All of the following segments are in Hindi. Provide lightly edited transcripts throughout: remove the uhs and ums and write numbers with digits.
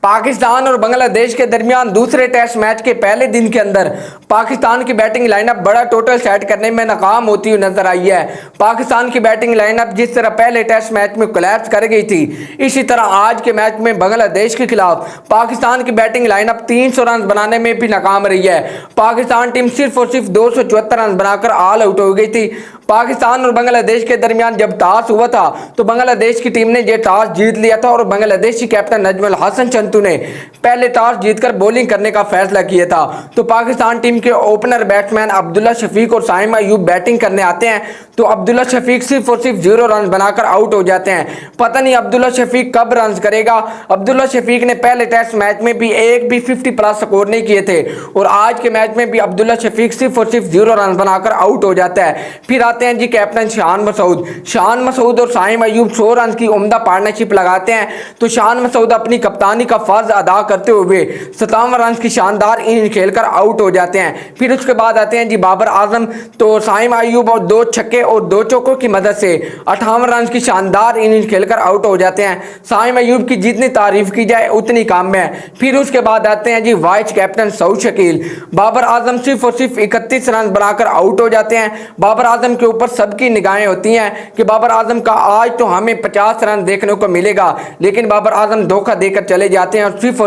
पाकिस्तान और बांग्लादेश के दरमियान दूसरे टेस्ट मैच के पहले दिन के अंदर पाकिस्तान की बैटिंग लाइनअप बड़ा टोटल सेट करने में नाकाम होती हुई नजर आई है। पाकिस्तान की बैटिंग लाइनअप जिस तरह पहले टेस्ट मैच में कोलैप्स कर गई थी, इसी तरह आज के मैच में बांग्लादेश के खिलाफ पाकिस्तान की बैटिंग लाइनअप 300 रन बनाने में भी नाकाम रही है। पाकिस्तान टीम सिर्फ और सिर्फ 274 रन बनाकर ऑल आउट हो गई थी। पाकिस्तान और बांग्लादेश के दरमियान जब टॉस हुआ था तो बांग्लादेश की टीम ने यह टॉस जीत लिया था और बांग्लादेशी कैप्टन नजमुल हसन चंतू ने पहले टॉस जीतकर बॉलिंग करने का फैसला किया था। तो पाकिस्तान टीम के ओपनर बैट्समैन अब्दुल्ला शफीक और साइम अयूब बैटिंग करने आते हैं तो अब्दुल्ला शफीक सिर्फ और सिर्फ 0 रन बनाकर आउट हो जाते हैं। पता नहीं अब्दुल्ला शफीक कब रन करेगा। अब्दुल्ला शफीक ने पहले टेस्ट मैच में भी एक भी 50 प्लस स्कोर नहीं किए थे और आज के मैच में भी अब्दुल्ला शफीक सिर्फ और सिर्फ 0 रन बनाकर आउट हो जाता है। फिर आते हैं जी कैप्टन शान मसूद और साइम अयूब 100 रन की उम्दा पार्टनरशिप लगाते हैं तो शान मसूद अपनी कप्तानी का फर्ज अदा करते हुए 57 रन की शानदार इनिंग खेलकर आउट हो जाते हैं। फिर उसके बाद आते हैं जी बाबर आजम, तो साइम अयूब और 2 छक्के और 2 चौकों की मदद से 58 रन की शानदार इनिंग खेलकर आउट हो जाते हैं। साइम अयूब की जितनी तारीफ की जाए उतनी कम है। फिर उसके बाद आते हैं जी वाइस कैप्टन सऊद शकील। बाबर आजम सिर्फ और सिर्फ 31 रन बनाकर आउट हो जाते हैं। बाबर आजम के ऊपर सबकी निगाहें होती हैं कि बाबर आजम का आज तो हमें 50 रन देखने को मिलेगा, लेकिन बाबर आजम धोखा देकर चले जाते हैं और सिर्फ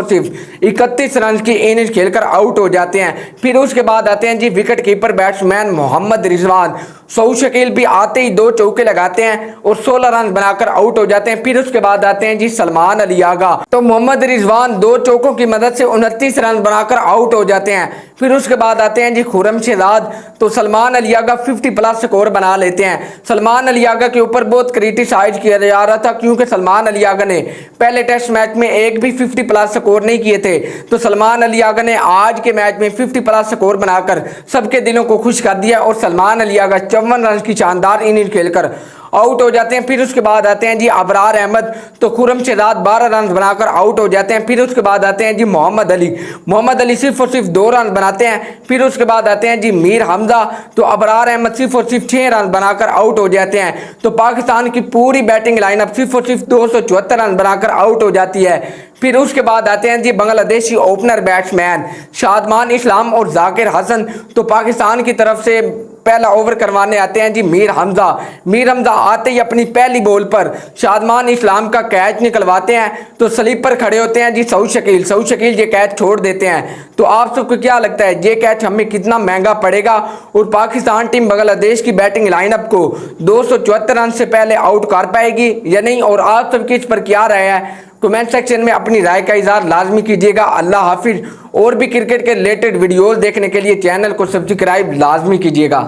31 रन की इनिंग खेलकर आउट हो जाते हैं। फिर उसके बाद आते हैं जी wicket keeper batsman Mohammad Rizwan. Saud Shakeel भी आते ही 2 चौके लगाते हैं और 16 रन बनाकर आउट हो जाते हैं। फिर उसके बाद आते हैं जी सलमान अली आगा, तो मोहम्मद रिजवान 2 चौकों की मदद से 29 रन बनाकर आउट हो जाते हैं। फिर उसके बाद आते हैं जी खुर्रम शहजाद, तो सलमान अली आगा 50 प्लस स्कोर बना लेते हैं। सलमान अली आगा के ऊपर बहुत क्रिटिसाइज किया जा रहा था क्योंकि सलमान अली आगा ने पहले टेस्ट मैच में एक भी 50 प्लस स्कोर नहीं किए थे, तो सलमान अली आगा ने आज के मैच में 50 प्लस स्कोर बनाकर सबके दिलों को खुश कर दिया और सलमान अली आगा 54 रन की शानदार इनिंग खेलकर आउट हो जाते हैं। फिर उसके बाद आते हैं जी अबरार अहमद, तो खुर्रम शहजाद 12 रन बनाकर आउट हो जाते हैं। फिर उसके बाद आते हैं जी मोहम्मद अली सिर्फ और सिर्फ 2 रन बनाते हैं। फिर उसके बाद आते हैं जी मीर हमजा, तो अबरार अहमद सिर्फ और सिर्फ 6 रन बनाकर आउट हो जाते हैं। तो पाकिस्तान की पूरी बैटिंग लाइनअप सिर्फ और सिर्फ 274 रन बनाकर आउट हो जाती है। फिर उसके बाद आते हैं जी बांग्लादेशी ओपनर बैट्समैन शादमान इस्लाम और जाकिर हसन, तो पाकिस्तान की तरफ से पहला ओवर करवाने आते हैं जी मीर हमजा आते ही अपनी पहली बॉल पर शादमान इस्लाम का कैच निकलवाते हैं तो स्लीप पर खड़े होते हैं जी सऊद शकील ये कैच छोड़ देते हैं। तो आप सबको क्या लगता है ये कैच हमें कितना महंगा पड़ेगा और पाकिस्तान टीम बांग्लादेश की बैटिंग लाइनअप को 274 रन से पहले आउट कर पाएगी या नहीं? और आप सबकी इस पर क्या राय है? कमेंट सेक्शन में अपनी राय का इजहार लाजमी कीजिएगा। अल्लाह हाफिज। और भी क्रिकेट के रिलेटेड वीडियोस देखने के लिए चैनल को सब्सक्राइब लाजमी कीजिएगा।